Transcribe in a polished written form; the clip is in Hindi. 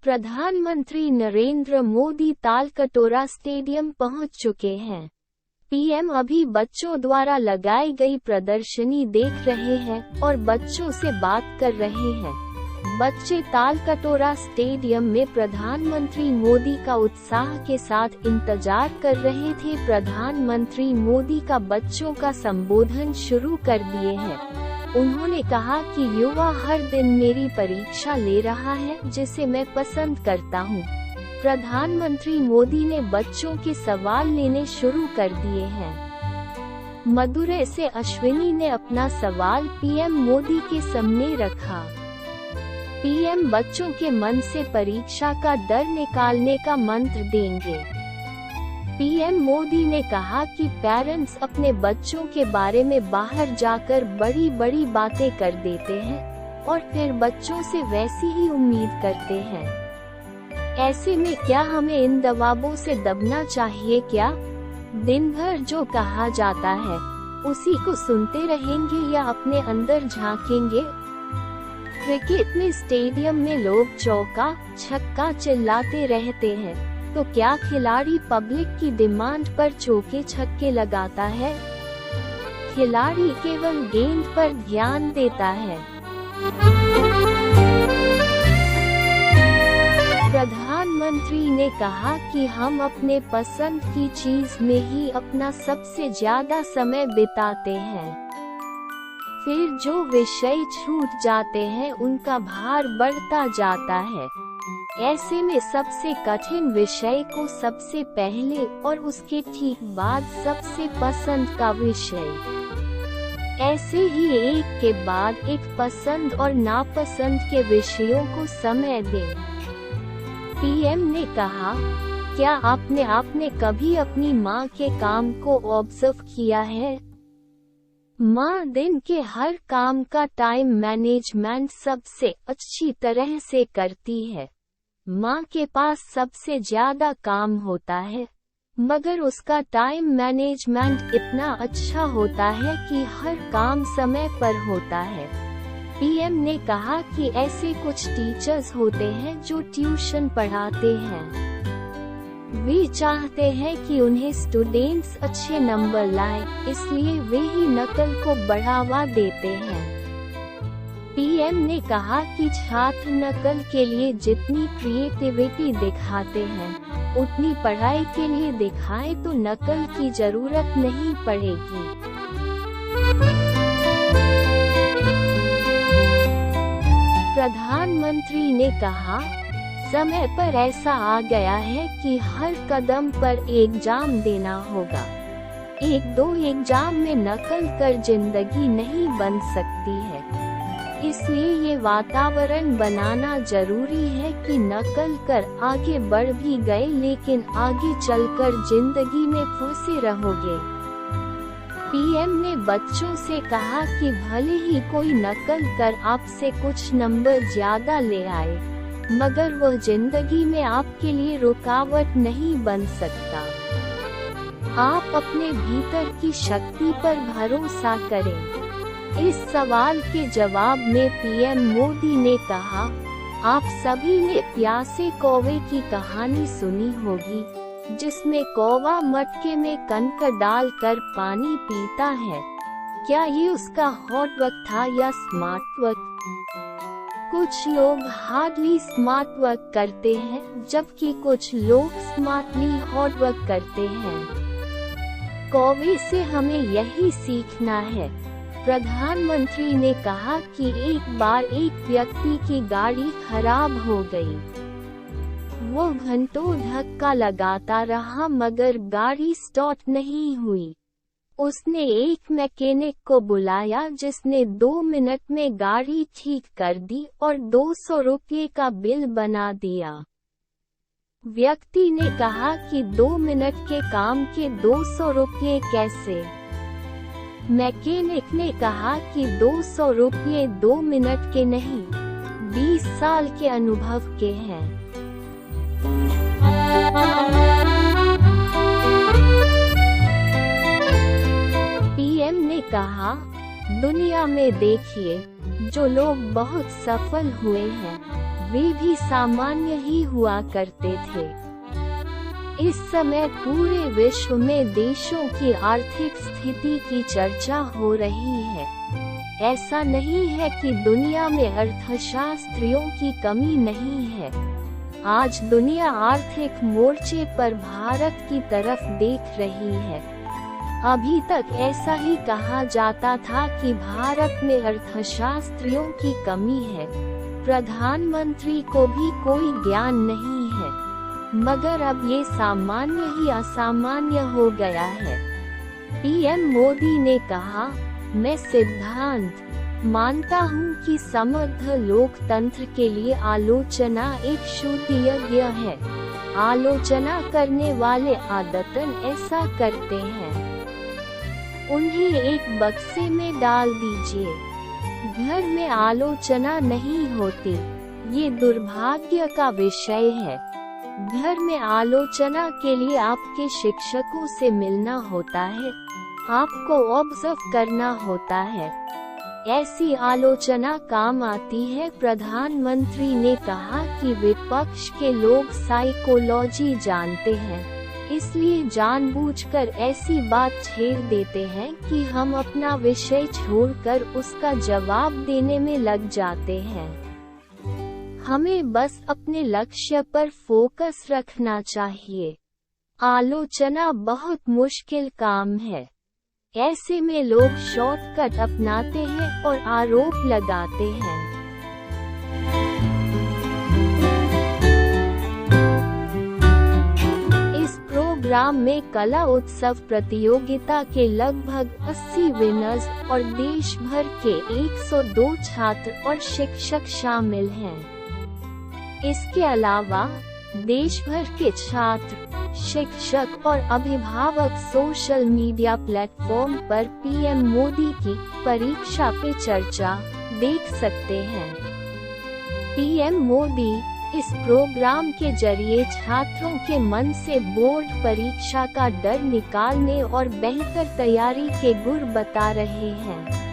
प्रधानमंत्री नरेंद्र मोदी तालकटोरा स्टेडियम पहुंच चुके हैं। पीएम अभी बच्चों द्वारा लगाई गई प्रदर्शनी देख रहे हैं और बच्चों से बात कर रहे हैं। बच्चे तालकटोरा स्टेडियम में प्रधानमंत्री मोदी का उत्साह के साथ इंतजार कर रहे थे। प्रधानमंत्री मोदी का बच्चों का संबोधन शुरू कर दिए हैं। उन्होंने कहा कि युवा हर दिन मेरी परीक्षा ले रहा है जिसे मैं पसंद करता हूं। प्रधानमंत्री मोदी ने बच्चों के सवाल लेने शुरू कर दिए हैं। मदुरै से अश्विनी ने अपना सवाल पीएम मोदी के सामने रखा। पीएम बच्चों के मन से परीक्षा का डर निकालने का मंत्र देंगे। पीएम मोदी ने कहा कि पेरेंट्स अपने बच्चों के बारे में बाहर जाकर बड़ी बड़ी बातें कर देते हैं और फिर बच्चों से वैसी ही उम्मीद करते हैं। ऐसे में क्या हमें इन दबावों से दबना चाहिए क्या? दिन भर जो कहा जाता है उसी को सुनते रहेंगे या अपने अंदर झांकेंगे? क्रिकेट में स्टेडियम में लोग चौका छक्का चिल्लाते रहते हैं, तो क्या खिलाड़ी पब्लिक की डिमांड पर चौके छक्के लगाता है? खिलाड़ी केवल गेंद पर ध्यान देता है। प्रधानमंत्री ने कहा कि हम अपने पसंद की चीज में ही अपना सबसे ज्यादा समय बिताते हैं, फिर जो विषय छूट जाते हैं उनका भार बढ़ता जाता है। ऐसे में सबसे कठिन विषय को सबसे पहले और उसके ठीक बाद सबसे पसंद का विषय, ऐसे ही एक के बाद एक पसंद और नापसंद के विषयों को समय दें। पीएम ने कहा, क्या आपने कभी अपनी माँ के काम को ऑब्जर्व किया है? माँ दिन के हर काम का टाइम मैनेजमेंट सबसे अच्छी तरह से करती है। माँ के पास सबसे ज्यादा काम होता है, मगर उसका टाइम मैनेजमेंट इतना अच्छा होता है कि हर काम समय पर होता है। पीएम ने कहा कि ऐसे कुछ टीचर्स होते हैं जो ट्यूशन पढ़ाते हैं। वे चाहते हैं कि उन्हें स्टूडेंट्स अच्छे नंबर लाएं, इसलिए वे ही नकल को बढ़ावा देते हैं। पीएम ने कहा कि छात्र नकल के लिए जितनी क्रिएटिविटी दिखाते हैं उतनी पढ़ाई के लिए दिखाएं तो नकल की जरूरत नहीं पड़ेगी। प्रधानमंत्री ने कहा, समय पर ऐसा आ गया है कि हर कदम पर एग्जाम देना होगा। एक दो एग्जाम में नकल कर जिंदगी नहीं बन सकती है, इसलिए ये वातावरण बनाना जरूरी है कि नकल कर आगे बढ़ भी गए लेकिन आगे चलकर जिंदगी में फंसे रहोगे। पीएम ने बच्चों से कहा कि भले ही कोई नकल कर आपसे कुछ नंबर ज्यादा ले आए, मगर वह जिंदगी में आपके लिए रुकावट नहीं बन सकता। आप अपने भीतर की शक्ति पर भरोसा करें। इस सवाल के जवाब में पीएम मोदी ने कहा, आप सभी ने प्यासे कौवे की कहानी सुनी होगी, जिसमें कौवा मटके में कंकर डालकर पानी पीता है। क्या ये उसका हॉट वर्क था या स्मार्ट वर्क? कुछ लोग हार्डली स्मार्ट वर्क करते हैं, जबकि कुछ लोग स्मार्टली हॉट वर्क करते हैं। कौवे से हमें यही सीखना है। प्रधानमंत्री ने कहा कि एक बार एक व्यक्ति की गाड़ी खराब हो गई। वो घंटों धक्का लगाता रहा मगर गाड़ी स्टार्ट नहीं हुई। उसने एक मैकेनिक को बुलाया जिसने 2 मिनट में गाड़ी ठीक कर दी और 200 रुपये का बिल बना दिया। व्यक्ति ने कहा कि 2 मिनट के काम के 200 रुपये कैसे? मैकेनिक ने कहा कि 200 रुपये 2 मिनट के नहीं, 20 साल के अनुभव के हैं। पीएम ने कहा, दुनिया में देखिए, जो लोग बहुत सफल हुए हैं वे भी सामान्य ही हुआ करते थे। इस समय पूरे विश्व में देशों की आर्थिक स्थिति की चर्चा हो रही है। ऐसा नहीं है कि दुनिया में अर्थशास्त्रियों की कमी नहीं है। आज दुनिया आर्थिक मोर्चे पर भारत की तरफ देख रही है। अभी तक ऐसा ही कहा जाता था कि भारत में अर्थशास्त्रियों की कमी है, प्रधानमंत्री को भी कोई ज्ञान नहीं है, मगर अब ये सामान्य ही असामान्य हो गया है। पीएम मोदी ने कहा, मैं सिद्धांत मानता हूँ कि समृद्ध लोकतंत्र के लिए आलोचना एक शुद्ध यज्ञ है। आलोचना करने वाले आदतन ऐसा करते हैं। उन्हें एक बक्से में डाल दीजिए। घर में आलोचना नहीं होती, ये दुर्भाग्य का विषय है। घर में आलोचना के लिए आपके शिक्षकों से मिलना होता है, आपको ऑब्जर्व करना होता है। ऐसी आलोचना काम आती है। प्रधानमंत्री ने कहा कि विपक्ष के लोग साइकोलॉजी जानते हैं, इसलिए जानबूझकर ऐसी बात छेड़ देते हैं कि हम अपना विषय छोड़कर उसका जवाब देने में लग जाते हैं। हमें बस अपने लक्ष्य पर फोकस रखना चाहिए। आलोचना बहुत मुश्किल काम है। ऐसे में लोग शॉर्टकट अपनाते हैं और आरोप लगाते हैं। इस प्रोग्राम में कला उत्सव प्रतियोगिता के लगभग 80 विनर्स और देश भर के 102 छात्र और शिक्षक शामिल हैं। इसके अलावा देश भर के छात्र, शिक्षक और अभिभावक सोशल मीडिया प्लेटफॉर्म पर पीएम मोदी की परीक्षा पे चर्चा देख सकते हैं। पीएम मोदी इस प्रोग्राम के जरिए छात्रों के मन से बोर्ड परीक्षा का डर निकालने और बेहतर तैयारी के गुर बता रहे हैं।